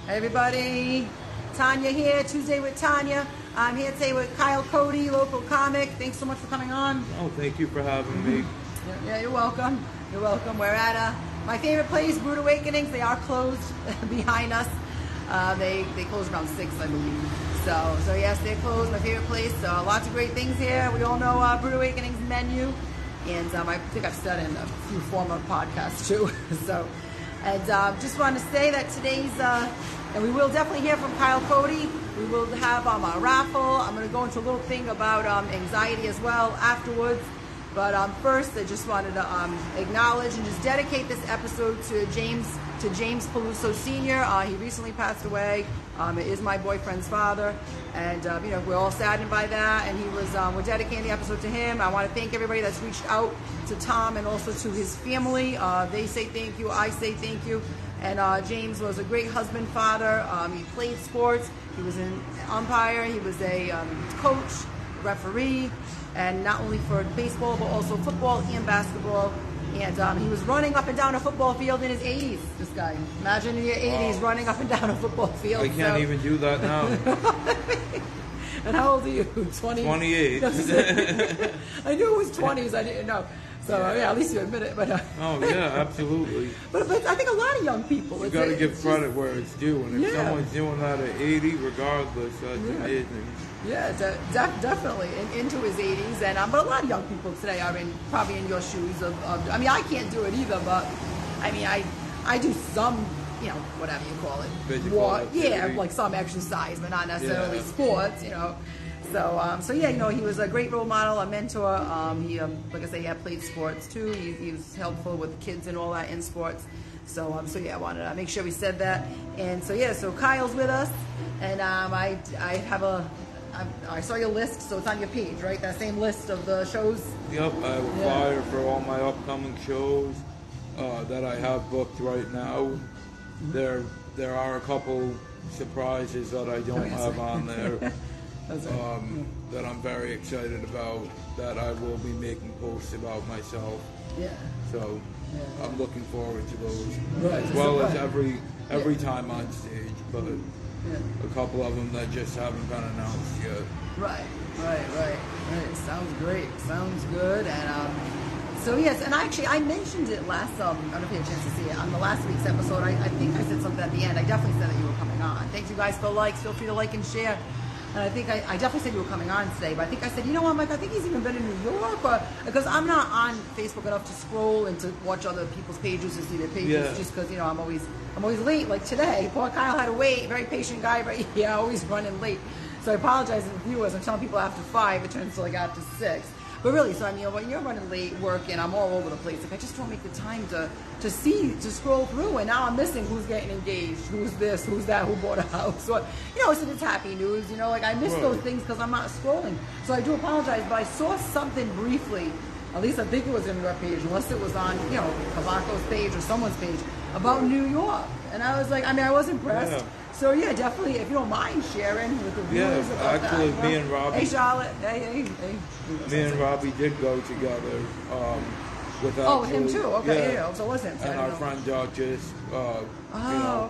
Hey everybody, Tanya here, Tuesday with Tanya. I'm here today with Kyle Cote, local comic. Thanks so much for coming on. Oh, thank you for having me. Yeah, you're welcome. You're welcome. We're at my favorite place, Brewed Awakenings. They are closed behind us. They close around 6, I believe. So yes, they're closed. My favorite place. Lots of great things here. We all know Brewed Awakenings menu, and I think I've said in a few former podcasts too. Just want to say that today's, and we will definitely hear from Kyle Cote. We will have a raffle. I'm going to go into a little thing about anxiety as well afterwards. But first, I just wanted to acknowledge and just dedicate this episode to James Peluso Sr. He recently passed away. It is my boyfriend's father, and we're all saddened by that. And he was we're dedicating the episode to him. I want to thank everybody that's reached out to Tom and also to his family. They say thank you. I say thank you. And James was a great husband, father. He played sports. He was an umpire. He was a coach, referee, and not only for baseball but also football and basketball. And he was running up and down a football field in his 80s, this guy. Imagine in your 80s running up and down a football field. I can't even do that now. And how old are you? 20? 28. I knew it was 20s. I didn't know. So, yeah, at least you admit it. But oh, yeah, absolutely. But I think a lot of young people. You got to give credit where it's due. And if someone's doing that at 80, regardless, that's amazing. Yeah, definitely into his 80s, and but a lot of young people today are probably in your shoes. I mean, I can't do it either, but I mean, I do some, whatever you call it, physical like some exercise, but not necessarily sports, So yeah, he was a great role model, a mentor. He, like I say, he played sports too. He was helpful with the kids and all that in sports. So yeah, I wanted to make sure we said that. And so Kyle's with us, and I have I saw your list, so it's on your page, right? That same list of the shows? Yep, I have a flyer for all my upcoming shows that I have booked right now. Mm-hmm. There are a couple surprises that I don't have on there that I'm very excited about, that I will be making posts about myself. Yeah. So I'm looking forward to those, right, as well as every time on stage, but a couple of them that just haven't been announced yet. Right. Sounds great. Sounds good. And so yes, and I mentioned it last. I don't know if you had a chance to see it on the last week's episode. I think I said something at the end. I definitely said that you were coming on. Thank you guys for likes. Feel free to like and share. And I think I definitely said you were coming on today, but I think I said, Mike, I think he's even been in New York, because I'm not on Facebook enough to scroll and to watch other people's pages and see their pages, just because I'm always late. Like today, poor Kyle had to wait. Very patient guy, but always running late. So I apologize to the viewers. I'm telling people after 5, it turns to like after 6. But really, so when you're running late, working, I'm all over the place. Like I just don't make the time to scroll through, and now I'm missing who's getting engaged, who's this, who's that, who bought a house. So it's happy news. I miss those things because I'm not scrolling. So I do apologize, but I saw something briefly. At least I think it was in your page, unless it was on Kavako's page or someone's page about New York, and I was like, I was impressed. Yeah. So yeah, definitely, if you don't mind sharing with the viewers about actually, that. Me and Robbie. Hey, Charlotte. Hey. Me and Robbie did go together. With him too. Okay, so it was him. And our friend Duchess. Tyler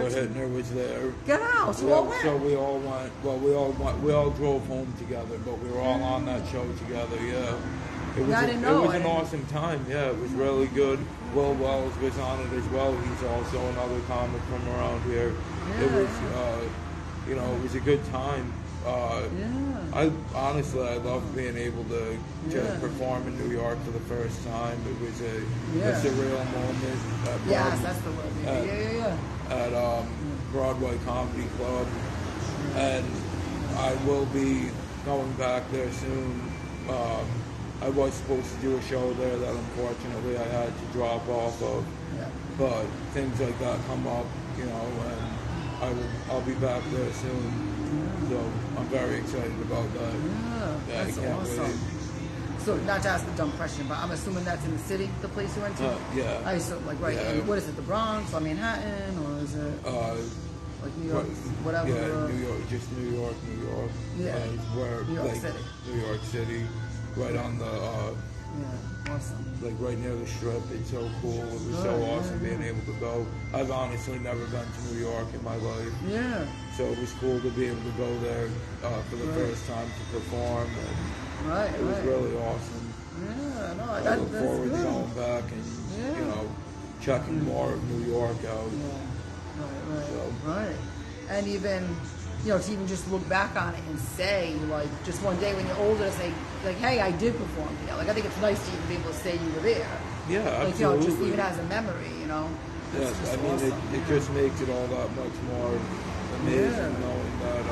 Hittner was there. Get out. So all went. So we all went. Well, we all drove home together, but we were all on that show together. Yeah. It was an awesome time. Yeah, it was really good. Will Wells was on it as well. He's also another comic from around here. Yeah. It was, it was a good time. I loved being able to perform in New York for the first time. It was a surreal moment. That's the word. At Broadway Comedy Club, and I will be going back there soon. I was supposed to do a show there that unfortunately I had to drop off of, but things like that come up, and I'll be back there soon. So I'm very excited about that. Yeah, that's awesome. Wait. So not to ask a dumb question, but I'm assuming that's in the city, the place you went to? Yeah. I assume, what is it, the Bronx or Manhattan, or is it like New York, whatever? Yeah, New York, just New York. Yeah. Where, New York City. New York City, right on the Awesome. Like right near the Strip. It's so cool. It was so awesome being able to go. I've honestly never been to New York in my life. Yeah. So it was cool to be able to go there for the first time to perform. And it was really awesome. Yeah, no, I look forward to going back and, you know, checking more of New York out. Yeah. Right. And even, you know, to even just look back on it and say, like, just one day when you're older, say, like, hey, I did perform there. Like, I think it's nice to even be able to say you were there. Yeah, absolutely. Like, you know, just even as a memory, you know. Yes, I mean, awesome. it just makes it all that much more amazing knowing that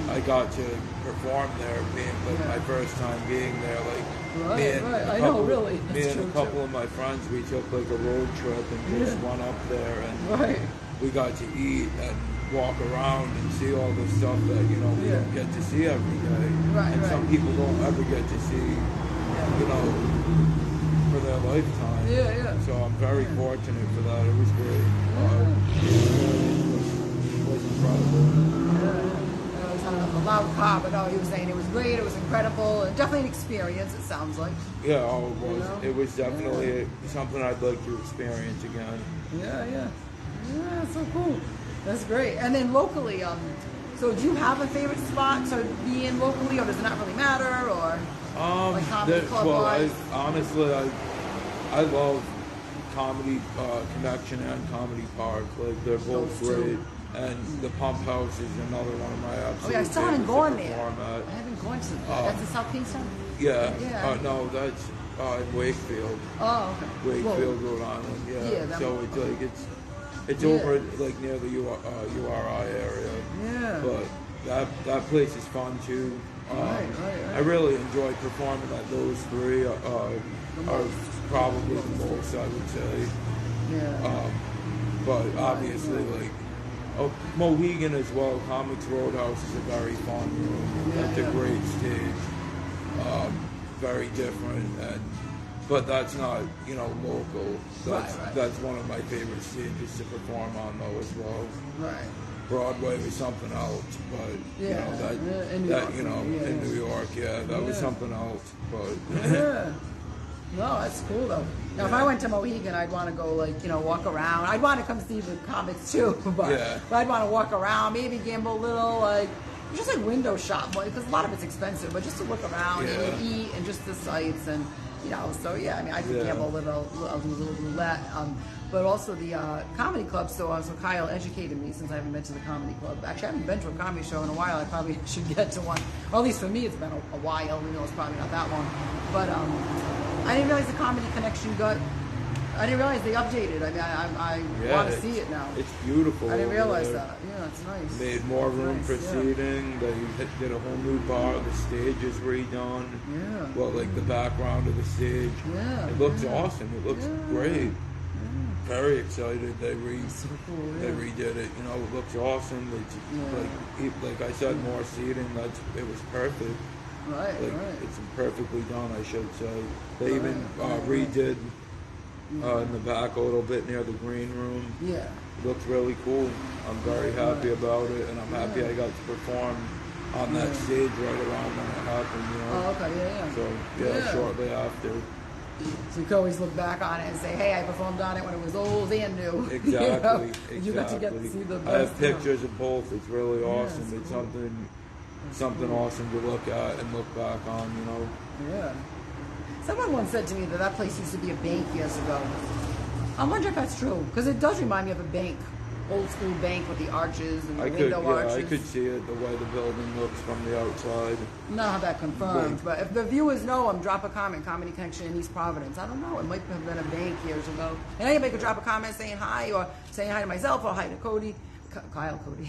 I got to perform there, being like my first time being there. Like, me and I know, really. Me and a couple of my friends, we took like a road trip and just went up there, and we got to eat and walk around and see all the stuff that, you know, we don't get to see every day. And some people don't ever get to see, you know, for their lifetime. So I'm very fortunate for that. It was great. It was incredible. A loud car, but no, he was saying it was great, it was incredible, and definitely an experience, it sounds like. Yeah, it was. You know? It was definitely something I'd like to experience again. Yeah, so cool. That's great. And then locally, so do you have a favorite spot to be in locally, or does it not really matter, or like comedy club wise? Honestly, I love Comedy Connection and Comedy Park. Like, they're both great. And the Pump House is another one of my absolute I still haven't gone there. I haven't gone to that. That's in South Kingston? Yeah. No, that's in Wakefield. Oh, okay. Wakefield, Rhode Island. Yeah. So it's like it's over like near the URI area. Yeah. But that place is fun too. I really enjoy performing at those three. Are probably the most, I would say. Yeah. But obviously, like. Mohegan as well. Comics Roadhouse is a very fun room. It's a great stage. Very different, but that's not, you know, local. That's one of my favorite stages to perform on though as well. Right. Broadway was something else, but you know that you know in New York, that was something else. But no, that's cool though. Now, if I went to Mohegan, I'd want to go, like, you know, walk around. I'd want to come see the comics too, but I'd want to walk around, maybe gamble a little, like, just like window shop, because a lot of it's expensive, but just to look around and eat and just the sights and, you know, so I mean, I could gamble a little, I'll do a little roulette, but also the comedy club. So Kyle educated me, since I haven't been to the comedy club. Actually, I haven't been to a comedy show in a while. I probably should get to one, or at least for me, it's been a while. We know it's probably not that long, but I didn't realize the Comedy Connection I didn't realize they updated. I mean, I want to see it now. It's beautiful. I didn't realize that. Yeah, it's nice. Made more room for seating. They did a whole new bar. The stage is redone. Yeah. Well, like the background of the stage. Yeah. It looks awesome. It looks great. Very excited. They redid it. You know, it looks awesome. Like I said, more seating. It was perfect. Right. It's perfectly done, I should say. They even redid in the back a little bit near the green room. Yeah. It looks really cool. I'm very happy about it, and I'm happy I got to perform on that stage right around when it happened, you know. Oh, okay, So, shortly after. So you can always look back on it and say, hey, I performed on it when it was old and new. Exactly, You got to get to see the best. I have pictures of both. It's really awesome. It's cool. Something awesome to look at and look back on, you know. Yeah. Someone once said to me that place used to be a bank years ago. I wonder if that's true, because it does remind me of a bank, old school bank with the arches and the window arches. I could see it the way the building looks from the outside. Not have that confirmed, but if the viewers know, drop a comment. Comedy Connection in East Providence. I don't know. It might have been a bank years ago. And anybody could drop a comment saying hi, or saying hi to myself, or hi to Cody. Kyle Cote.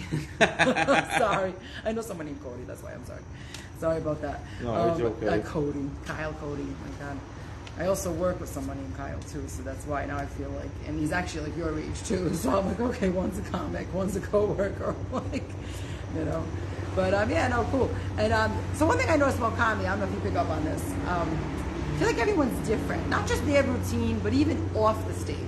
Sorry. I know someone named Cody, that's why I'm sorry. Sorry about that. No, it's okay. Cody. Kyle Cote. My God. I also work with someone named Kyle too, so that's why now I feel like, and he's actually like your age too, so I'm like, okay, one's a comic, one's a co-worker, like, you know. But cool. And so one thing I noticed about comedy, I don't know if you pick up on this, I feel like everyone's different. Not just their routine, but even off the stage.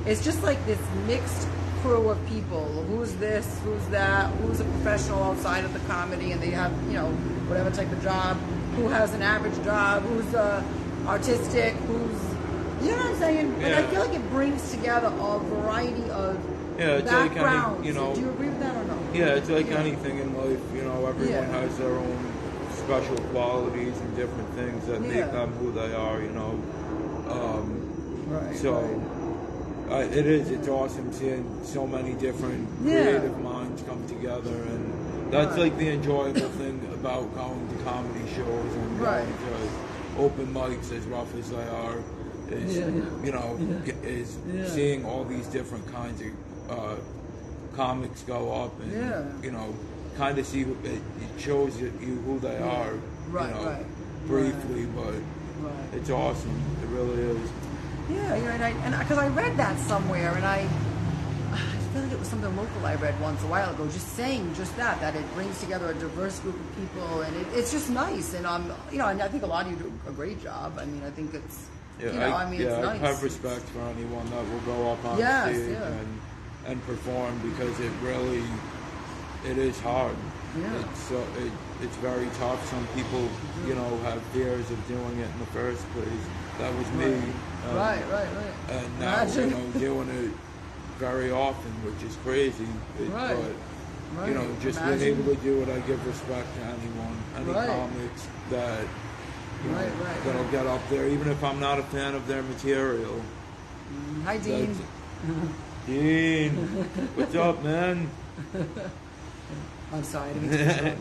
It's just like this mixed crew of people. Who's this? Who's that? Who's a professional outside of the comedy, and they have, you know, whatever type of job. Who has an average job? Who's artistic, who's, you know what I'm saying? But I feel like it brings together a variety of it's backgrounds. Like any, you know, do you agree with that or no? Yeah, it's like anything in life. You know, everyone has their own special qualities and different things that make them who they are. You know, it's awesome seeing so many different creative minds come together, and that's like the enjoyable thing about going to comedy shows and going to open mics, as rough as they are, is you know, is seeing all these different kinds of comics go up, and you know, kind of see it shows you who they are, you know, briefly, but it's awesome. It really is. Yeah, and because I read that somewhere, and I feel like it was something local I read once a while ago, just saying just that it brings together a diverse group of people, and it's just nice. And you know, and I think a lot of you do a great job. I mean, I think it's, you know, it's nice. I have respect for anyone that will go up on stage and perform, because it is hard. Yeah. It's very tough. Some people, you know, have fears of doing it in the first place. That was me. Right. And now, you know, doing it very often, which is crazy. But, you know, just being able to do it, I give respect to anyone, any comics that, you know, that'll get up there, even if I'm not a fan of their material. Hi, Dean. Dean, what's up, man? I'm sorry.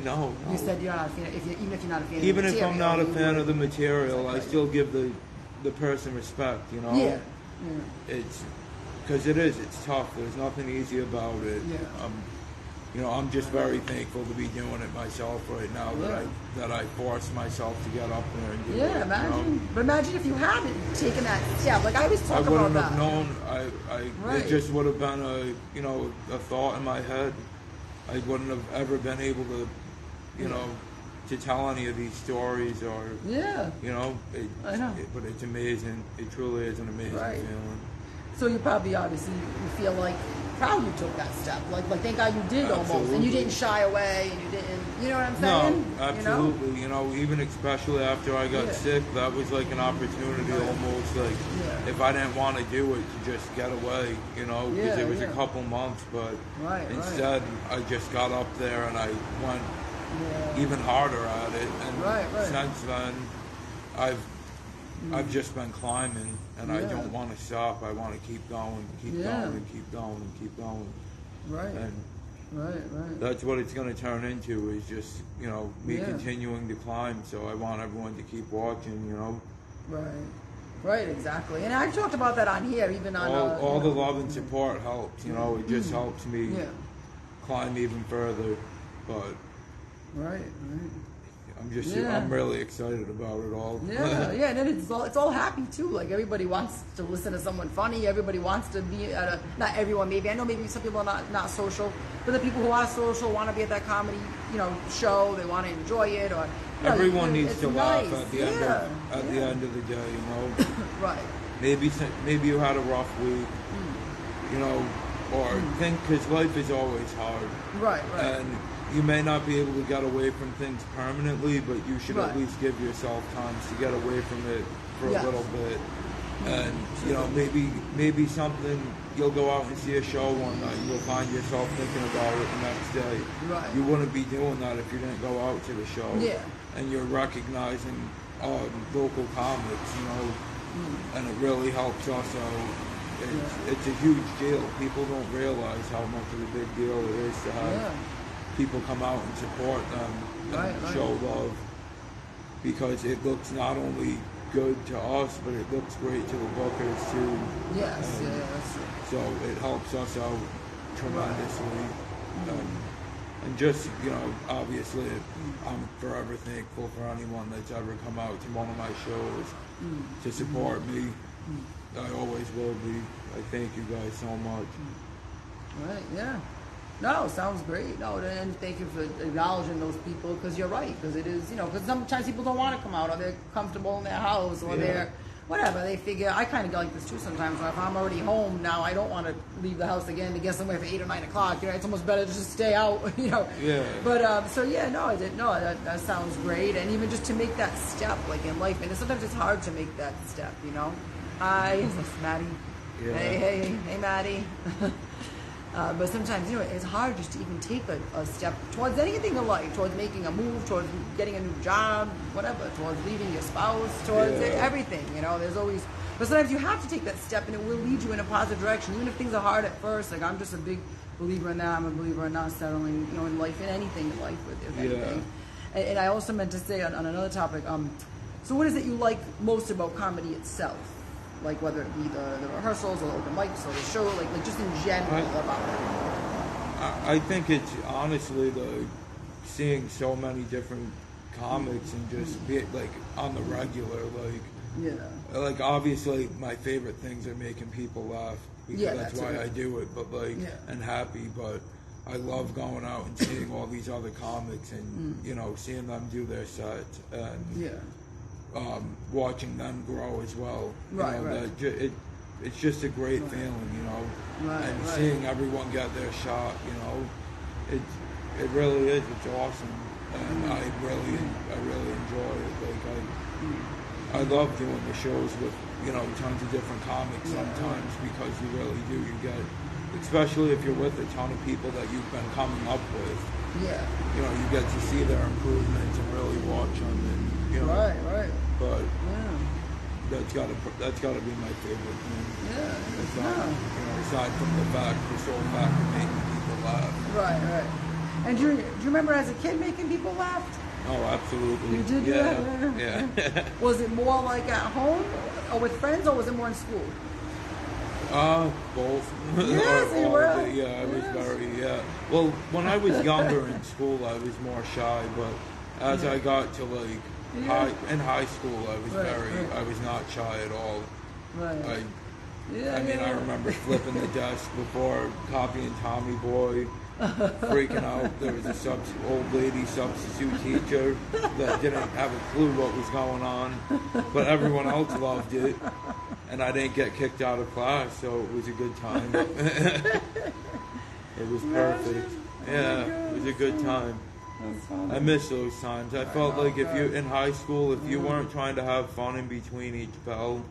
No. You said you're not a fan. Even if you're not a fan, even of the material, if I'm not a fan of the material, I still give the person respect. You know. Yeah. It's because it's tough. There's nothing easy about it. Yeah. You know, I'm just very thankful to be doing it myself right now. That I forced myself to get up there and do it. Yeah, imagine. You know? But imagine if you hadn't taken that step. Like I always talk about that. I wouldn't have known. It just would have been a thought in my head. I wouldn't have ever been able to, you know, to tell any of these stories or, you know, I know. But it's amazing. It truly is an amazing feeling. So you probably obviously you feel like proud you took that step. Like thank God you did almost, and you didn't shy away, and you didn't. You know what I'm saying? No, absolutely. You know, even especially after I got sick, that was like an opportunity almost. Like if I didn't want to do it, to just get away. You know, because it was a couple months, but instead I just got up there and I went even harder at it. And since then, I've just been climbing, and I don't want to stop. I want to keep going, keep going, and keep going, and keep going. And that's what it's going to turn into, is just, you know, me continuing to climb. So I want everyone to keep watching, you know. Right, exactly. And I've talked about that on here, even on all the love and support helps. You know, it just helps me climb even further. But I'm really excited about it all. And then it's all happy too. Like everybody wants to listen to someone funny. Everybody wants to be at not everyone maybe. I know maybe some people are not social, but the people who are social want to be at that comedy, you know, show. They want to enjoy it, or everyone needs to laugh at the end of the day. You know, Maybe you had a rough week. You know, or think, because life is always hard. And you may not be able to get away from things permanently, but you should at least give yourself time to get away from it for a little bit. And, you know, maybe something, you'll go out and see a show one night, you'll find yourself thinking about it the next day. You wouldn't be doing that if you didn't go out to the show. And you're recognizing local comics, you know, and it really helps us out. It's a huge deal. People don't realize how much of a big deal it is to have people come out and support them and show love, because it looks not only good to us, but it looks great to the bookers too. That's true. So it helps us out tremendously. And just, you know, obviously I'm forever thankful for anyone that's ever come out to one of my shows to support me. I always will be. I thank you guys so much. No, sounds great. No, and thank you for acknowledging those people, because you're right. Because it is, you know, because sometimes people don't want to come out, or they're comfortable in their house, or they're whatever, they figure, I kind of go like this too sometimes, if I'm already home now, I don't want to leave the house again to get somewhere for 8 or 9 o'clock, it's almost better to just stay out, Yeah. But, so yeah, no, that sounds great, and even just to make that step, like in life, and sometimes it's hard to make that step, Hi, this is Maddie. Yeah. Hey, Maddie. But sometimes, it's hard just to even take a step towards anything in life, towards making a move, towards getting a new job, whatever, towards leaving your spouse, towards everything, there's always, but sometimes you have to take that step and it will lead you in a positive direction, even if things are hard at first. Like, I'm just a big believer in that. I'm a believer in not settling, in life, in anything in life, with anything. And I also meant to say on another topic, so what is it you like most about comedy itself? Like, whether it be the rehearsals or the open mics or the show, like just in general about it. I think it's honestly seeing so many different comics and just be like on the regular, like obviously my favorite things are making people laugh because that's why I do it, but and happy, but I love going out and seeing all these other comics and seeing them do their sets and watching them grow as well. It's just a great feeling, and seeing everyone get their shot, it really is. It's awesome, and I really enjoy it. Like I love doing the shows with tons of different comics sometimes because you really do. You get, especially if you're with a ton of people that you've been coming up with. You get to see their improvements and really watch them, and Right. But that's gotta be my favorite thing. Aside from the sole fact of making people laugh. Right. And do you remember as a kid making people laugh? Oh, absolutely. You did do that? Yeah. Was it more like at home or with friends, or was it more in school? Both. Yes, you were. I was very, Well, when I was younger in school, I was more shy, but as I got to in high school, I was I was not shy at all. Right. I remember flipping the desk before copying Tommy Boy, freaking out. There was a old lady substitute teacher that didn't have a clue what was going on, but everyone else loved it, and I didn't get kicked out of class, so it was a good time. It was perfect. It was a good time. I miss those times. I felt like if you in high school, if you weren't trying to have fun in between each bell,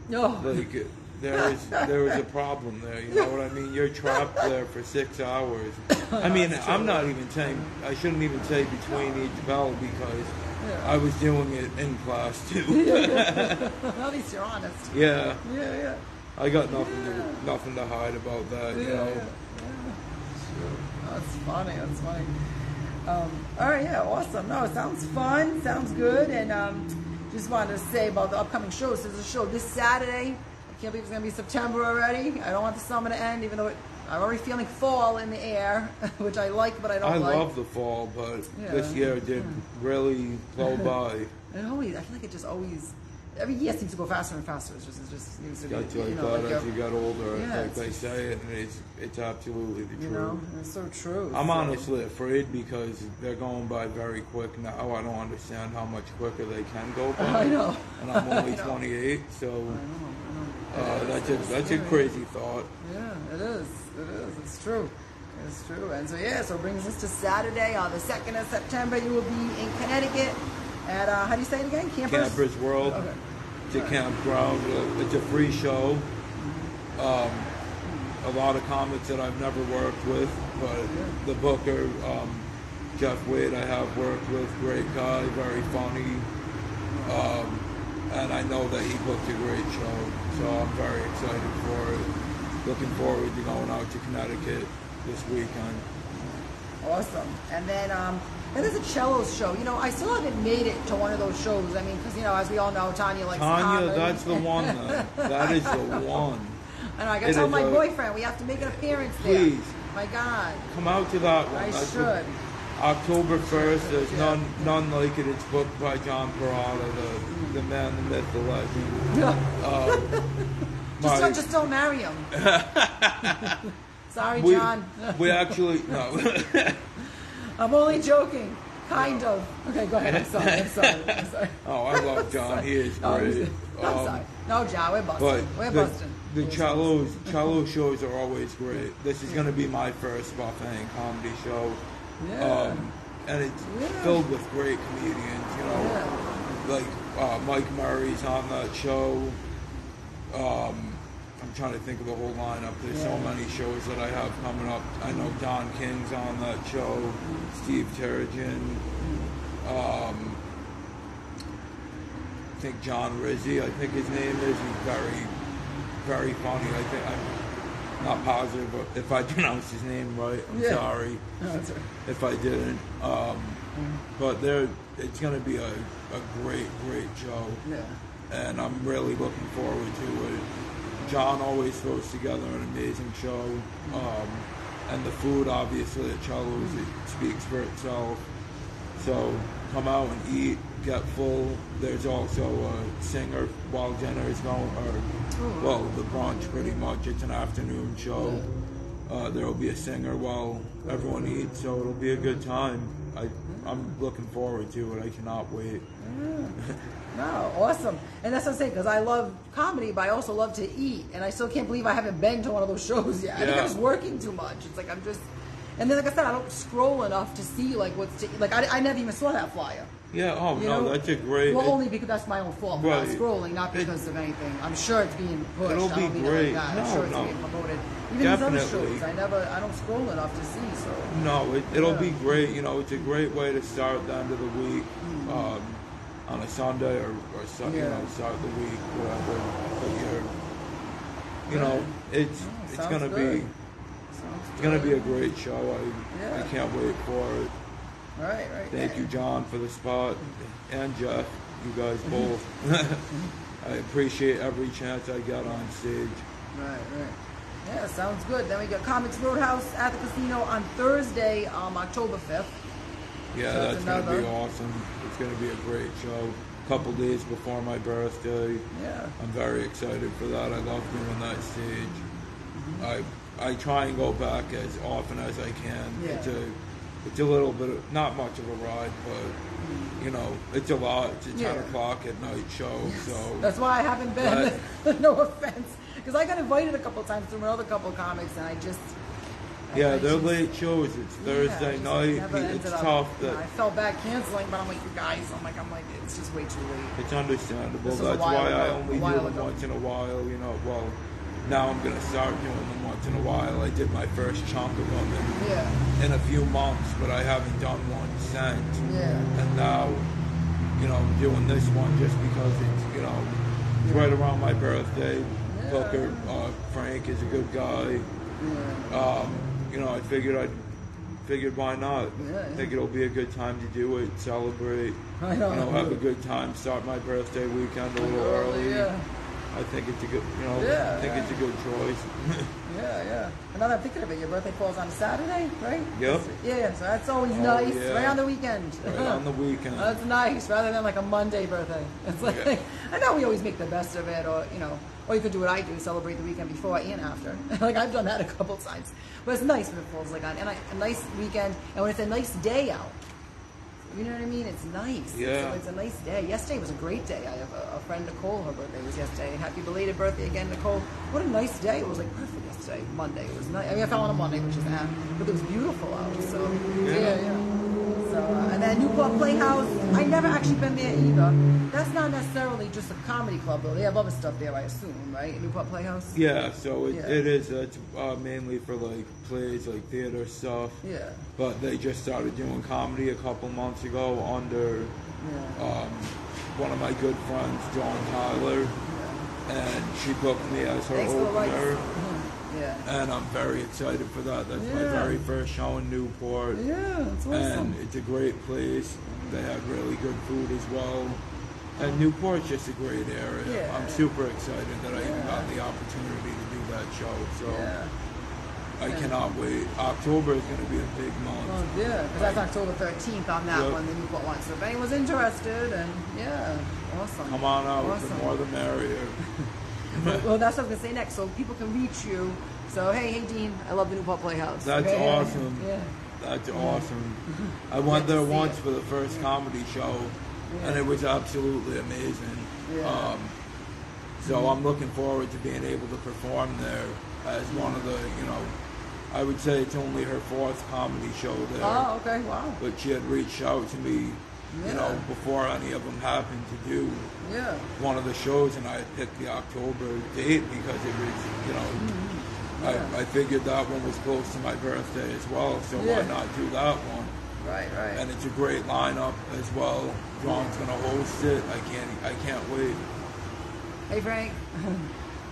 there was a problem there. You know what I mean? You're trapped there for 6 hours. I mean, I'm not even saying, I shouldn't even say between each bell because I was doing it in class too. At least you're honest. Yeah. I got nothing to hide about that. That's funny. All right, awesome. No, it sounds fun, sounds good, and just wanted to say about the upcoming shows. There's a show this Saturday. I can't believe it's going to be September already. I don't want the summer to end, even though I'm already feeling fall in the air, which I like, but I don't like. I love the fall, but this year did really blow by. I feel like it just always, every year seems to go faster and faster. It just seems to be, as you got older, like they say, and it's absolutely the truth. It's so true. I'm honestly afraid because they're going by very quick now. I don't understand how much quicker they can go by. I know. And I'm only 28, so that's a crazy thought. Yeah, it is. It's true. It's true. And so so it brings us to Saturday, the 2nd of September. You will be in Connecticut at, how do you say it again? Campers World. Okay. It's a campground. It's a free show. A lot of comics that I've never worked with, but the booker, Jeff Wade, I have worked with. Great guy, very funny. And I know that he booked a great show, so I'm very excited for it. Looking forward to going out to Connecticut this weekend. Awesome. And then there's a cello show. I still haven't made it to one of those shows. I mean, because, as we all know, Tanya likes comedy. That's the one, though. That is the one. I know, I got to tell my boyfriend, we have to make an appearance there. Please. My God. Come out to that one. I should. October 1st, there's none like it. It's booked by John Peralta, the man, the myth, the legend. Just don't marry him. Sorry, John. We actually, no. I'm only joking. Kind of. Okay, go ahead. I'm sorry. Oh, I love John. He is great. I'm sorry. No, John, we're busting. We're busting. The cello shows are always great. This is going to be my first Buffet comedy show. Yeah. And it's filled with great comedians, you know. Like Mike Murray's on that show. I'm trying to think of the whole lineup. There's so many shows that I have coming up. I know Don King's on that show. Steve Turgeon. I think John Rizzi, I think his name is. He's very, very funny. I think I'm not positive if I pronounced his name right. I'm sorry if I didn't. But it's going to be a great show. Yeah. And I'm really looking forward to it. John always throws together an amazing show. And the food, obviously, at Cello's, it speaks for itself. So come out and eat, get full. There's also a singer while dinner is going, well, the brunch pretty much. It's an afternoon show. There will be a singer while everyone eats, so it'll be a good time. I'm looking forward to it. I cannot wait. No, awesome. And that's what I'm saying, because I love comedy, but I also love to eat. And I still can't believe I haven't been to one of those shows yet. I think I'm just working too much. It's like I'm just... And then, like I said, I don't scroll enough to see, like, what's... Like, I never even saw that flyer. Yeah, that's a great... Well, only because that's my own fault. Right. Scrolling, not because of anything. I'm sure it's being pushed. It'll be great. I'm sure it's being promoted. Even these other shows, I don't scroll enough to see, so... No, it'll be great. You know, it's a great way to start the end of the week. On a Sunday or start the week, whatever. But it's gonna be a great show. I can't wait for it. Right. Thank you, John, for the spot, and Jeff. You guys both. I appreciate every chance I got on stage. Right. Yeah, sounds good. Then we got Comics Roadhouse at the casino on Thursday, October 5th. Yeah, so that's going to be awesome. It's going to be a great show. A couple days before my birthday. Yeah. I'm very excited for that. I love doing that stage. I try and go back as often as I can. Yeah. It's a little bit of, not much of a ride, but it's a lot. It's a 10 o'clock at night show. Yes. So that's why I haven't been. No offense, because I got invited a couple times to another couple comics, and I just. They're late shows. It's Thursday night. It's tough. I felt bad canceling, but I'm like, you guys. I'm like, it's just way too late. It's understandable. That's why I only do them once in a while. Well, now I'm gonna start doing them once in a while. I did my first chunk of them in a few months, but I haven't done one since. Yeah. And now, I'm doing this one just because it's right around my birthday. Booker, Frank is a good guy. Yeah. I figured why not? I think it'll be a good time to do it, celebrate, have a good time, start my birthday weekend a little early. Yeah. I think it's a good, it's a good choice. Yeah. And now that I'm thinking of it, your birthday falls on a Saturday, right? Yep. Yeah, so that's always nice. Yeah. Right on the weekend. Right on the weekend. That's nice, rather than like a Monday birthday. It's like, I know we always make the best of it, or you could do what I do, celebrate the weekend before and after. Like I've done that a couple times. But it's nice when it falls like on a nice weekend, and when it's a nice day out. You know what I mean? It's nice. Yeah. It's a nice day. Yesterday was a great day. I have a friend, Nicole, her birthday was yesterday. Happy belated birthday again, Nicole. What a nice day. It was like perfect yesterday, Monday. It was nice. I mean, I fell on a Monday, which is but it was beautiful out. So, yeah. So, and then Newport Playhouse, I never actually been there either. That's not necessarily just a comedy club, though. They have other stuff there, I assume, right? Newport Playhouse? Yeah, so it is. It's mainly for, like, plays, like theater stuff. Yeah. But they just started doing comedy a couple months ago under one of my good friends, John Tyler. Yeah. And she booked me as her opener. Yeah. And I'm very excited for that. That's my very first show in Newport. Yeah, that's awesome. And it's a great place. They have really good food as well. And Newport's just a great area. Yeah. I'm super excited that I even got the opportunity to do that show. So I cannot wait. October is going to be a big month. Well, yeah, because that's October 13th on that one, the Newport one. So if anyone's interested, and awesome. Come on out. Awesome. The more the merrier. Well, that's what I was going to say next. So people can reach you. So, hey, Dean, I love the Newport Playhouse. That's awesome. Yeah. That's awesome. I went there once for the first comedy show, and it was absolutely amazing. Yeah. So I'm looking forward to being able to perform there as one of the, I would say it's only her 4th comedy show there. Oh, okay, wow. But she had reached out to me, before any of them happened to do one of the shows, and I had picked the October date because it was, I figured that one was close to my birthday as well, so why not do that one? Right. And it's a great lineup as well. John's gonna host it. I can't wait. Hey, Frank.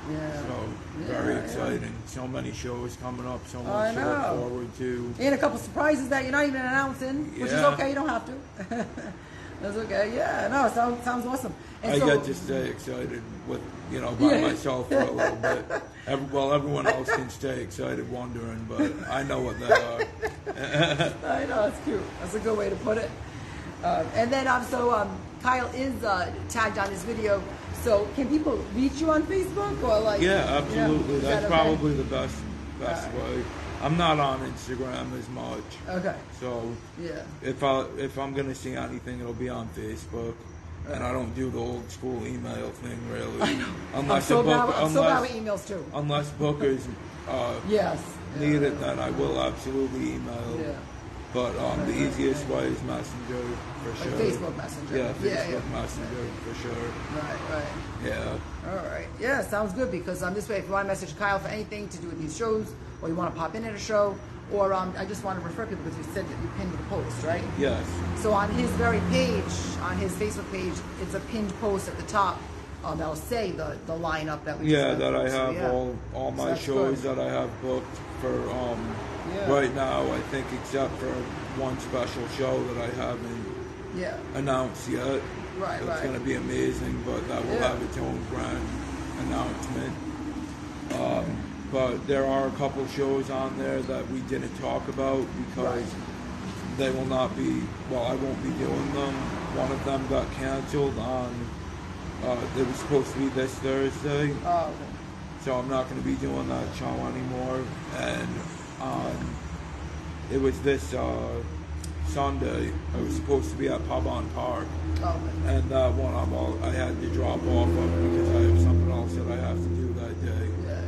So very exciting. So many shows coming up. So much to look forward to. And a couple surprises that you're not even announcing, which is okay. You don't have to. That's okay. Yeah. No, it sounds awesome. And I get to stay excited with by myself for a little bit. Everyone else can stay excited wondering, but I know what they are. I know, it's cute. That's a good way to put it. And then Kyle is tagged on this video. So can people reach you on Facebook or like? Yeah, absolutely. That's probably the best way. I'm not on Instagram as much. Okay. So if I'm gonna see anything, it'll be on Facebook. And I don't do the old school email thing really. I know. I'm so bad with emails too. Unless bookers need it, then I will absolutely email. Yeah. But the easiest way is Messenger for sure. Facebook Messenger. Yeah, Facebook Messenger for sure. Right. Yeah. All right. Yeah, sounds good because this way, if you want to message Kyle for anything to do with these shows, or you want to pop in at a show, or I just want to refer people because you said that you pinned the post, right? Yes. So on his very page, on his Facebook page, it's a pinned post at the top. That'll say the lineup that we just that I have all my shows that I have booked for right now. I think except for one special show that I haven't announced yet. Right. It's going to be amazing, but that will have its own grand announcement. But there are a couple shows on there that we didn't talk about because they will not be. Well, I won't be doing them. One of them got canceled on. It was supposed to be this Thursday. Oh, okay. So I'm not going to be doing that show anymore. And it was this Sunday. I was supposed to be at Pub on Park. Oh, okay. And that one I had to drop off of because I have something else that I have to do that day. Yeah.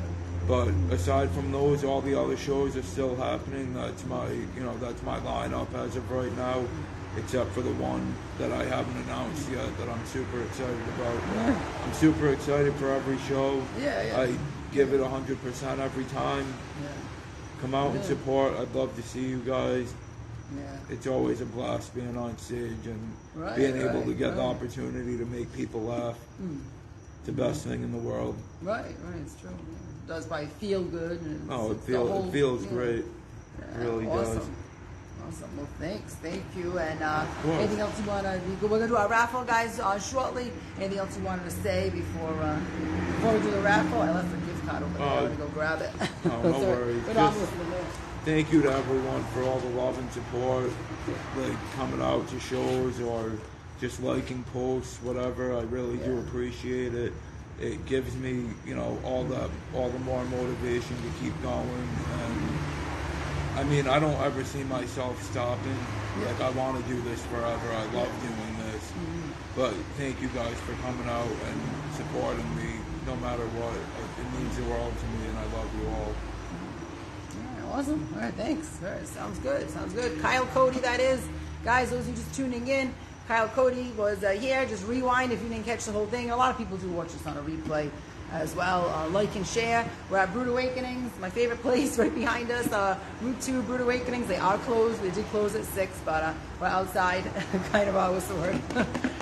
But aside from those, all the other shows are still happening. That's my lineup as of right now, except for the one that I haven't announced yet that I'm super excited about. Yeah. I'm super excited for every show. Yeah. I give it 100% every time. Yeah. Come out and support. I'd love to see you guys. Yeah. It's always a blast being on stage and being able to get the opportunity to make people laugh. It's the best thing in the world. Right, it's true. It does probably feel good. And it feels great. Yeah, it really does. Awesome. Well, thanks. Thank you. And anything else you want to... We're going to do our raffle, guys, shortly. Anything else you wanted to say before we do the raffle? I left the gift card over there. I'm going to go grab it. No worries. Thank you to everyone for all the love and support, like coming out to shows or just liking posts, whatever. I really do appreciate it. It gives me, all the more motivation to keep going. And I mean, I don't ever see myself stopping. Like, I want to do this forever. I love doing this. But thank you guys for coming out and supporting me, no matter what. It means the world to me, and I love you all. Awesome. All right, thanks. All right, sounds good. Kyle Cote, that is. Guys, those who are just tuning in, Kyle Cote was here. Just rewind if you didn't catch the whole thing. A lot of people do watch this on a replay as well. Like and share. We're at Brewed Awakenings, my favorite place right behind us. Route 2 Brewed Awakenings. They are closed. They did close at 6, but we're outside. Kind of, what's the word?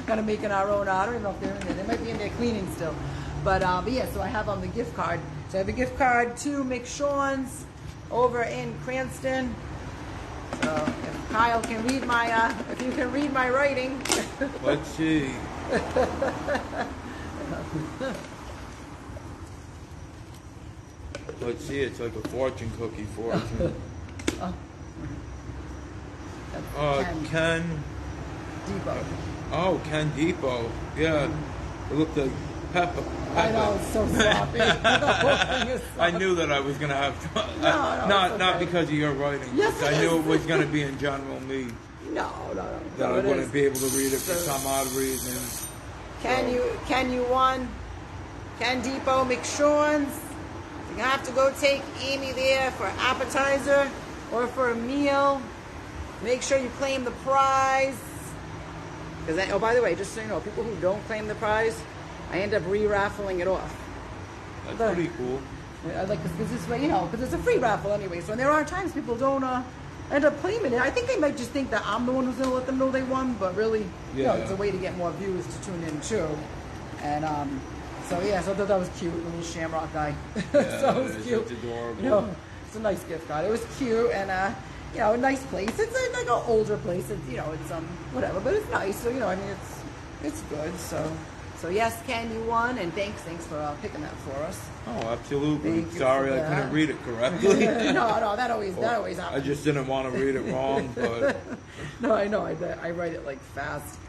Kind of making our own. I don't even know if they're in there. They might be in there cleaning still. But yeah, so I have the gift card. So I have a gift card to McSean's over in Cranston. So if Kyle can read my, if you can read my writing. Let's see. Let's see, it's like a fortune cookie fortune. Ken Depot. Oh, Ken Depot. Yeah. It looked like Pepper. I know, it's so sloppy. The whole thing is sloppy. I knew that I was going to have to. Not because of your writing. Yes, I knew it was going to be in general me. No. That I wouldn't be able to read it for some odd reason. Can Depot McShawn's? You're going to have to go take Amy there for appetizer or for a meal. Make sure you claim the prize. Because, oh, by the way, just so you know, people who don't claim the prize, I end up re-raffling it off. That's pretty cool. Like, because this way, because it's a free raffle anyway. So, and there are times people don't end up claiming it. I think they might just think that I'm the one who's going to let them know they won, but really, it's a way to get more viewers to tune in too. And so I thought that was cute, the little shamrock guy. Yeah, so it was cute. It's adorable. It's a nice gift card. It was cute and a nice place. It's like an older place. It's it's whatever, but it's nice. So it's good. So yes, Ken, you won, and thanks for picking that for us. Oh, absolutely. Sorry I couldn't read it correctly. no, that always happens. I just didn't want to read it wrong, but no, I know. I write it like fast,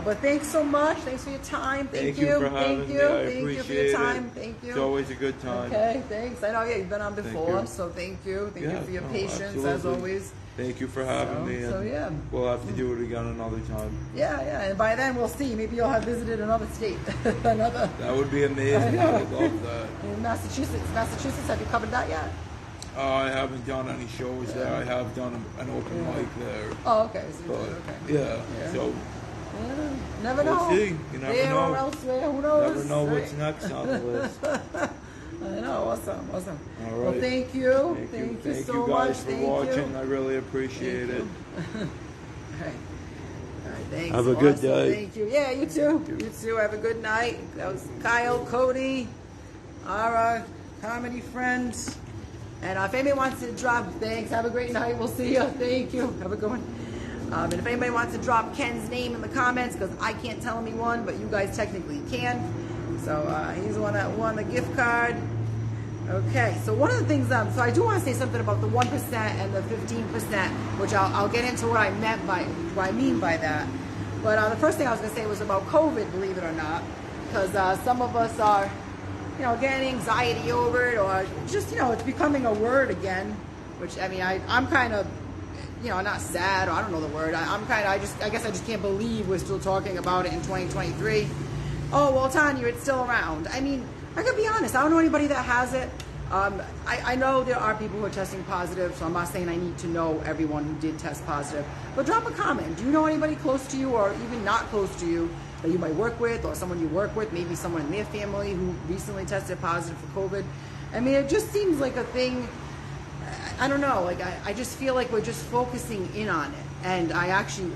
But thanks so much. Thanks for your time. Thank you for having me. I Thank you for your time. It. Thank you. It's always a good time. Okay, thanks. I know. Yeah, you've been on before, so thank you. Thank you for your patience absolutely. As always. Thank you for having me. And we'll have to do it again another time. Yeah, and by then we'll see. Maybe you'll have visited another state. That would be amazing. I would love that. In Massachusetts, have you covered that yet? I haven't done any shows there. I have done an open mic there. Oh, okay. So okay. So. Yeah, never know. We'll see. You never know. Or elsewhere, who knows? Never know what's next on the list. I know, awesome. All right. Well, thank you. Thank you so much. Thank you guys for watching. I really appreciate it. All right, thanks. Have a good day. Thank you. Yeah, you too. You too. Have a good night. That was Kyle Cote, our comedy friend. And if anybody wants to drop, thanks. Have a great night. We'll see you. Thank you. Have a good one. And if anybody wants to drop Ken's name in the comments, because I can't tell him he won, but you guys technically can. So he's the one that won the gift card. Okay, so one of the things, so I do want to say something about the 1% and the 15%, which I'll get into what I mean by that. But the first thing I was going to say was about COVID, believe it or not, because some of us are, getting anxiety over it, or just, it's becoming a word again, which, I'm kind of, not sad, or I don't know the word. I guess I just can't believe we're still talking about it in 2023. Oh, well, Tanya, it's still around. I could be honest. I don't know anybody that has it. I know there are people who are testing positive, so I'm not saying I need to know everyone who did test positive. But drop a comment. Do you know anybody close to you, or even not close to you, that you might work with, or someone you work with, maybe someone in their family who recently tested positive for COVID? It just seems like a thing. I don't know. I just feel like we're just focusing in on it. And I actually,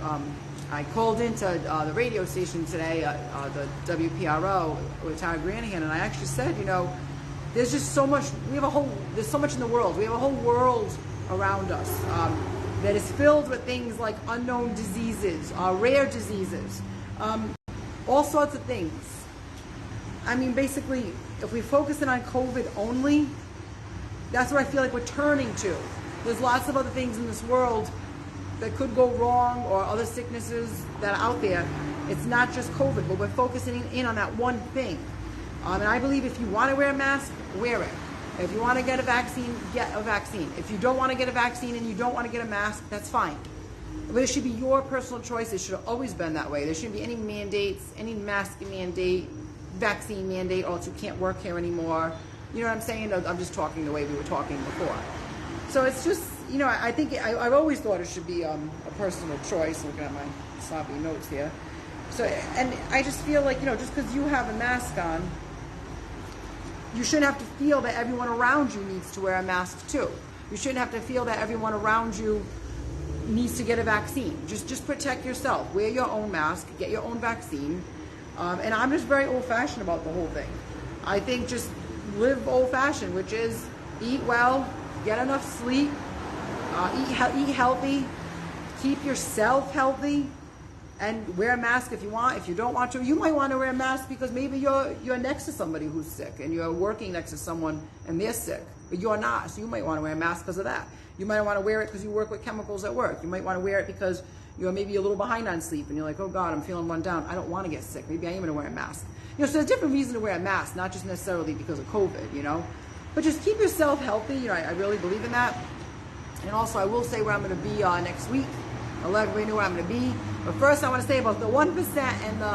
I called into the radio station today, the WPRO with Tanya Granahan, and I actually said, there's just so much. There's so much in the world. We have a whole world around us that is filled with things like unknown diseases, rare diseases, all sorts of things. Basically, if we focus in on COVID only, that's what I feel like we're turning to. There's lots of other things in this world that could go wrong, or other sicknesses that are out there. It's not just COVID, but we're focusing in on that one thing. And I believe if you want to wear a mask, wear it. If you want to get a vaccine, get a vaccine. If you don't want to get a vaccine and you don't want to get a mask, that's fine. But it should be your personal choice. It should have always been that way. There shouldn't be any mandates, any mask mandate, vaccine mandate, or else you can't work here anymore. You know what I'm saying? I'm just talking the way we were talking before. So it's just, I think I've always thought it should be a personal choice. Looking at my sloppy notes here. So, and I just feel like, just because you have a mask on, you shouldn't have to feel that everyone around you needs to wear a mask too. You shouldn't have to feel that everyone around you needs to get a vaccine. Just protect yourself. Wear your own mask. Get your own vaccine. And I'm just very old-fashioned about the whole thing. I think just live old-fashioned, which is eat well, get enough sleep, eat healthy, keep yourself healthy, and wear a mask if you want. If you don't want to, you might want to wear a mask because maybe you're next to somebody who's sick, and you're working next to someone and they're sick, but you're not. So you might want to wear a mask because of that. You might want to wear it because you work with chemicals at work. You might want to wear it because you're maybe a little behind on sleep and you're like, oh God, I'm feeling run down. I don't want to get sick. Maybe I am going to wear a mask. So there's different reasons to wear a mask, not just necessarily because of COVID, But just keep yourself healthy. I really believe in that. And also, I will say where I'm going to be next week. I'll let everybody know where I'm going to be. But first, I want to say about the 1% and the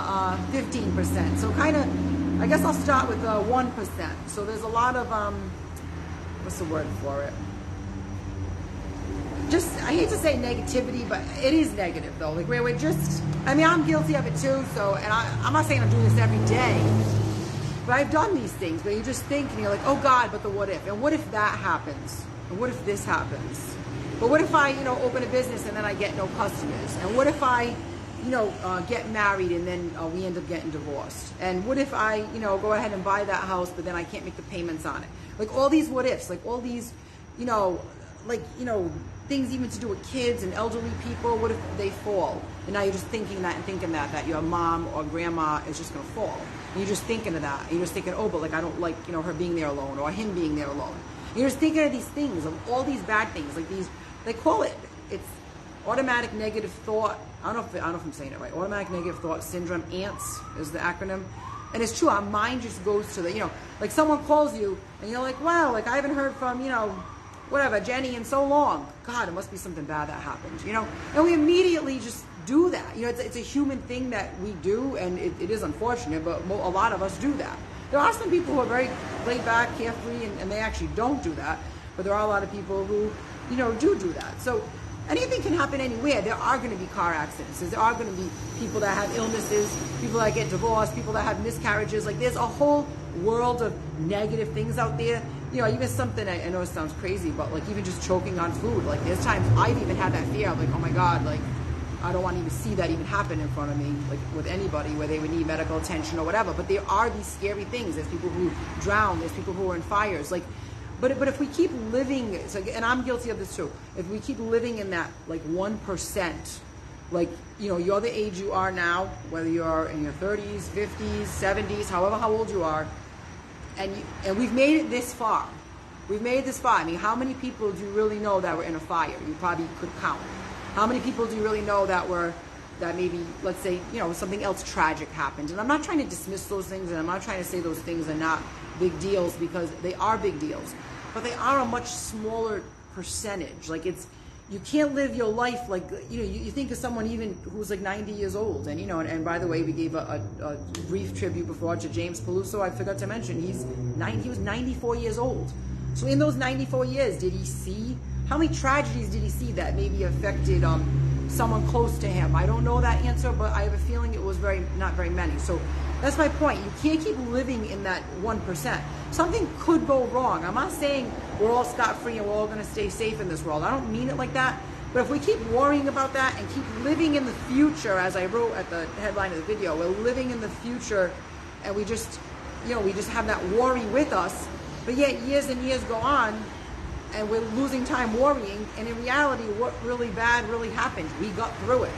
15%. So kind of, I guess I'll start with the 1%. So there's a lot of, what's the word for it? Just, I hate to say negativity, but it is negative though. Like we're just, I'm guilty of it too. So, and I'm not saying I'm doing this every day, but I've done these things where you just think and you're like, oh God, but the what if? And what if that happens? And what if this happens? But what if I, open a business and then I get no customers? And what if I, get married and then we end up getting divorced? And what if I, go ahead and buy that house, but then I can't make the payments on it? Like all these what ifs, like all these, things even to do with kids and elderly people. What if they fall? And now you're just thinking that your mom or grandma is just going to fall. And you're just thinking of that. And you're just thinking, oh, but like I don't like, her being there alone or him being there alone. And you're just thinking of these things, of all these bad things, like these, they call it, it's automatic negative thought. I don't know if I'm saying it right. Automatic negative thought syndrome, ANTS is the acronym. And it's true, our mind just goes to the, like someone calls you and you're like, wow, like I haven't heard from, whatever, Jenny in so long. God, it must be something bad that happened, And we immediately just do that. It's a human thing that we do, and it is unfortunate, but a lot of us do that. There are some people who are very laid back, carefree, and they actually don't do that. But there are a lot of people who, do that. So anything can happen anywhere. There are going to be car accidents. There are going to be people that have illnesses, people that get divorced, people that have miscarriages. Like there's a whole world of negative things out there. Even something, I know it sounds crazy, but like even just choking on food. Like there's times I've even had that fear. I'm like, oh my God, like I don't want to even see that even happen in front of me, like with anybody where they would need medical attention or whatever. But there are these scary things. There's people who drown. There's people who are in fires. Like, but if we keep living, and I'm guilty of this too, if we keep living in that like 1%, like, you're the age you are now, whether you're in your 30s, 50s, 70s, however how old you are, and we've made it this far. We've made it this far. How many people do you really know that were in a fire? You probably could count. How many people do you really know that maybe, let's say, something else tragic happened? And I'm not trying to dismiss those things, and I'm not trying to say those things are not big deals, because they are big deals. But they are a much smaller percentage. Like you can't live your life like, you think of someone even who's like 90 years old. And, and by the way, we gave a brief tribute before to James Peluso. I forgot to mention, he was 94 years old. So in those 94 years, how many tragedies did he see that maybe affected someone close to him? I don't know that answer, but I have a feeling it was not very many. So that's my point. You can't keep living in that 1%. Something could go wrong. I'm not saying we're all scot-free and we're all going to stay safe in this world. I don't mean it like that. But if we keep worrying about that and keep living in the future, as I wrote at the headline of the video, we're living in the future, and we just have that worry with us. But yet years and years go on, and we're losing time worrying, and in reality, what really bad really happened? We got through it.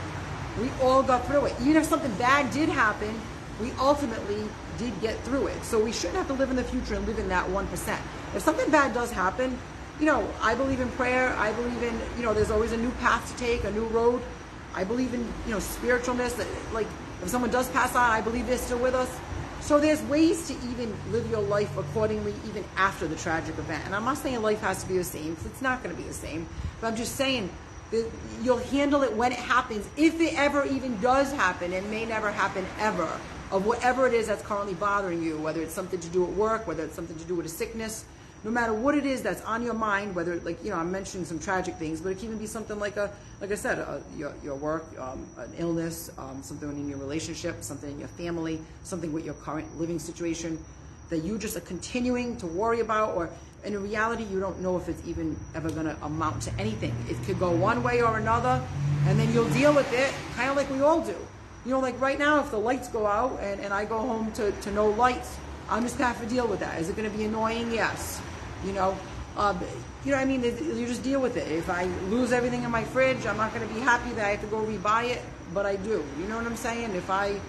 We all got through it. Even if something bad did happen, we ultimately did get through it. So we shouldn't have to live in the future and live in that 1%. If something bad does happen, I believe in prayer. I believe in, there's always a new path to take, a new road. I believe in, spiritualness. Like if someone does pass on, I believe they're still with us. So there's ways to even live your life accordingly, even after the tragic event. And I'm not saying life has to be the same, because it's not going to be the same. But I'm just saying that you'll handle it when it happens, if it ever even does happen. It may never happen ever, of whatever it is that's currently bothering you, whether it's something to do at work, whether it's something to do with a sickness, no matter what it is that's on your mind, whether, like, I'm mentioning some tragic things, but it can even be something like I said, your work, an illness, something in your relationship, something in your family, something with your current living situation that you just are continuing to worry about, or in reality, you don't know if it's even ever going to amount to anything. It could go one way or another, and then you'll deal with it, kind of like we all do. Like right now, if the lights go out and I go home to no lights, I'm just going to have to deal with that. Is it going to be annoying? Yes. What I mean? You just deal with it. If I lose everything in my fridge, I'm not going to be happy that I have to go rebuy it, but I do. You know what I'm saying? If I,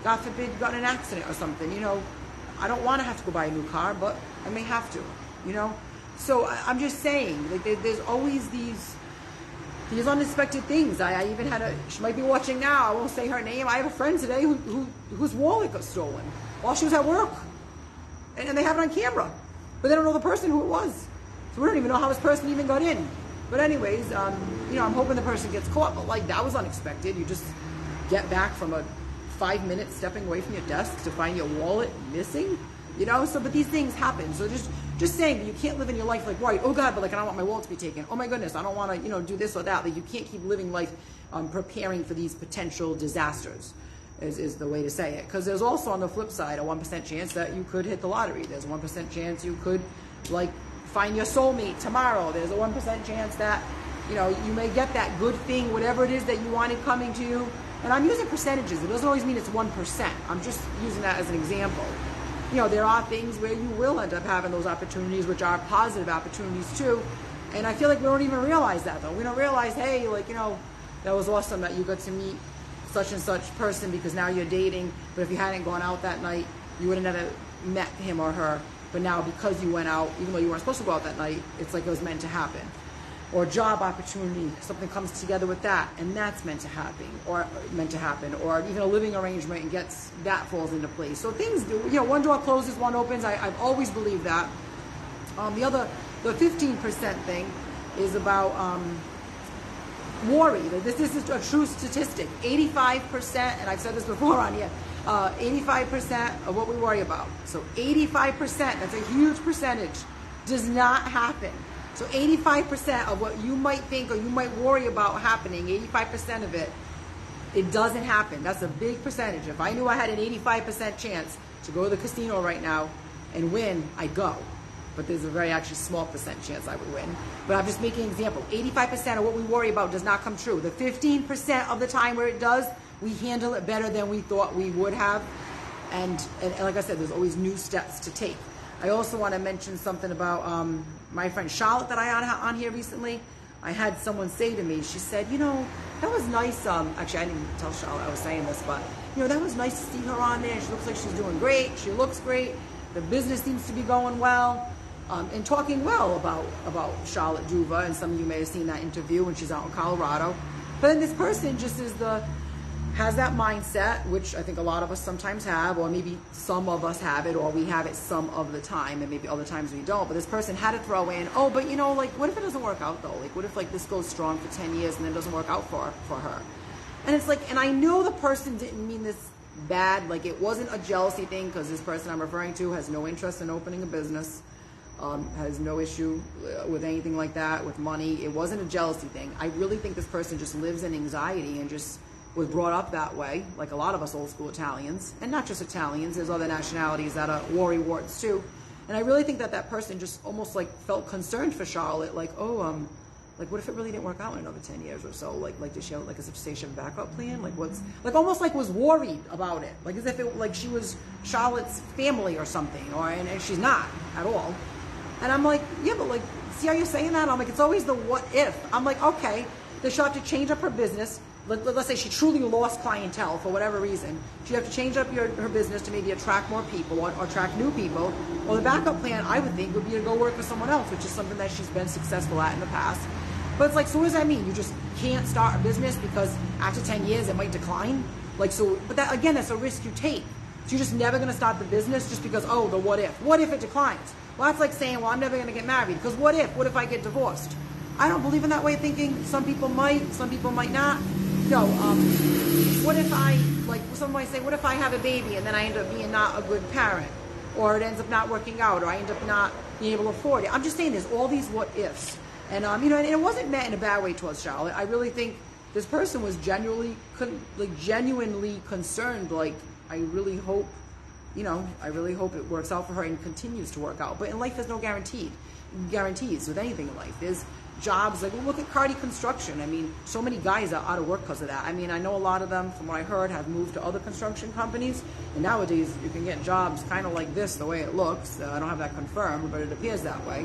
God forbid, got in an accident or something, I don't want to have to go buy a new car, but I may have to, So I'm just saying, like, there's always these these unexpected things. I even had she might be watching now, I won't say her name. I have a friend today whose wallet got stolen while she was at work. And they have it on camera. But they don't know the person who it was. So we don't even know how this person even got in. But anyways, I'm hoping the person gets caught. But like, that was unexpected. You just get back from a 5 minutes stepping away from your desk to find your wallet missing. So, but these things happen. So just saying that you can't live in your life like, right, oh God, but like, I don't want my wallet to be taken. Oh my goodness, I don't want to, do this or that. Like, you can't keep living life preparing for these potential disasters is the way to say it. Because there's also, on the flip side, a 1% chance that you could hit the lottery. There's a 1% chance you could, like, find your soulmate tomorrow. There's a 1% chance that, you may get that good thing, whatever it is that you wanted coming to you. And I'm using percentages. It doesn't always mean it's 1%. I'm just using that as an example. There are things where you will end up having those opportunities, which are positive opportunities too. And I feel like we don't even realize that, though. We don't realize, hey, like, that was awesome that you got to meet such and such person because now you're dating. But if you hadn't gone out that night, you would have never met him or her. But now because you went out, even though you weren't supposed to go out that night, it's like it was meant to happen. Or job opportunity, something comes together with that, and that's meant to happen. Or even a living arrangement and that falls into place. So things do, one door closes, one opens. I've always believed that. The 15% thing is about worry. This is a true statistic. 85%, and I've said this before on here, 85% of what we worry about. So 85%, that's a huge percentage, does not happen. So 85% of what you might think or you might worry about happening, 85% of it, it doesn't happen. That's a big percentage. If I knew I had an 85% chance to go to the casino right now and win, I'd go. But there's a very actually small percent chance I would win. But I'm just making an example. 85% of what we worry about does not come true. The 15% of the time where it does, we handle it better than we thought we would have. And like I said, there's always new steps to take. I also want to mention something about my friend Charlotte that I had on here recently. I had someone say to me, she said, that was nice. Actually, I didn't tell Charlotte I was saying this, but, that was nice to see her on there. She looks like she's doing great. She looks great. The business seems to be going well. And talking well about Charlotte Duva, and some of you may have seen that interview when she's out in Colorado. But then this person just has that mindset, which I think a lot of us sometimes have, or maybe some of us have it, or we have it some of the time, and maybe other times we don't. But this person had to throw in, oh, but like, what if it doesn't work out though? Like, what if like this goes strong for 10 years and then it doesn't work out for her? And it's like, and I know the person didn't mean this bad. Like, it wasn't a jealousy thing, because this person I'm referring to has no interest in opening a business, has no issue with anything like that, with money. It wasn't a jealousy thing. I really think this person just lives in anxiety and just was brought up that way, like a lot of us old school Italians, and not just Italians, there's other nationalities that are worry warts too. And I really think that person just almost like felt concerned for Charlotte, like, like what if it really didn't work out in another 10 years or so? Like did she have like a backup plan? Like what's, like almost like was worried about it, like as if it like she was Charlotte's family or something, and she's not at all. And I'm like, yeah, but like, see how you're saying that? I'm like, it's always the what if. I'm like, okay, does she have to change up her business? Let's say she truly lost clientele for whatever reason. She'd have to change up her business to maybe attract more people or attract new people. Well, the backup plan, I would think, would be to go work for someone else, which is something that she's been successful at in the past. But it's like, so what does that mean? You just can't start a business because after 10 years it might decline? Like, so, but that, again, that's a risk you take. So you're just never going to start the business just because, oh, the what if. What if it declines? Well, that's like saying, well, I'm never going to get married because what if I get divorced? I don't believe in that way of thinking. Some people might not. No, what if I, like someone might say, what if I have a baby and then I end up being not a good parent, or it ends up not working out, or I end up not being able to afford it? I'm just saying there's all these what ifs. And, and it wasn't meant in a bad way towards Charlotte. I really think this person was genuinely concerned, like, I really hope it works out for her and continues to work out. But in life, there's no guarantees with anything in life. There's jobs, like, well, look at Cardi Construction. I mean, so many guys are out of work because of that. I mean, I know a lot of them, from what I heard, have moved to other construction companies, and nowadays you can get jobs kind of like this, the way it looks. I don't have that confirmed, but it appears that way.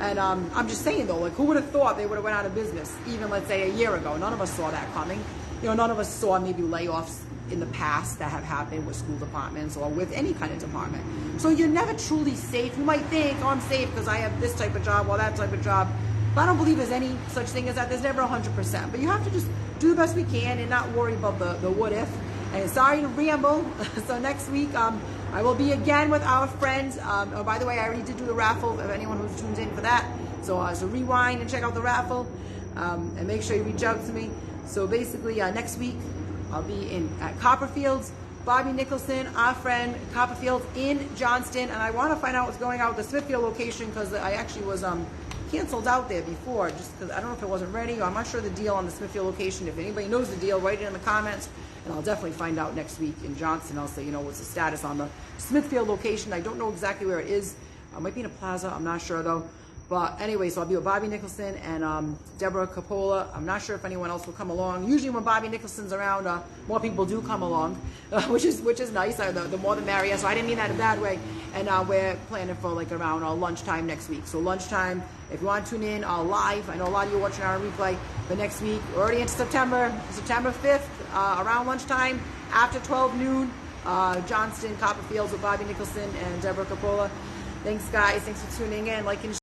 And I'm just saying, though, like, who would have thought they would have went out of business even, let's say, a year ago? None of us saw that coming. None of us saw maybe layoffs in the past that have happened with school departments or with any kind of department. So you're never truly safe. You might think, oh, I'm safe because I have this type of job or that type of job. But I don't believe there's any such thing as that. There's never 100%. But you have to just do the best we can and not worry about the what if. And sorry to ramble. So next week, I will be again with our friends. Oh, by the way, I already did do the raffle of anyone who tunes in for that. So, so rewind and check out the raffle. And make sure you reach out to me. So basically, next week, I'll be at Copperfields. Bobby Nicholson, our friend, Copperfields in Johnston. And I want to find out what's going on with the Smithfield location because I actually was canceled out there before just because I don't know if it wasn't ready or I'm not sure the deal on the Smithfield location. If anybody knows the deal, write it in the comments. And I'll definitely find out next week in Johnston. I'll say, you know, what's the status on the Smithfield location. I don't know exactly where it is. It might be in a plaza. I'm not sure, though. But anyway, so I'll be with Bobby Nicholson and Deborah Coppola. I'm not sure if anyone else will come along. Usually when Bobby Nicholson's around, more people do come along, which is nice. The more the merrier. So I didn't mean that in a bad way. And we're planning for like around lunchtime next week. So lunchtime, if you want to tune in live, I know a lot of you are watching our replay, but next week, we're already into September 5th, around lunchtime, after 12 noon, Johnston, Copperfields with Bobby Nicholson and Deborah Coppola. Thanks, guys. Thanks for tuning in. Like and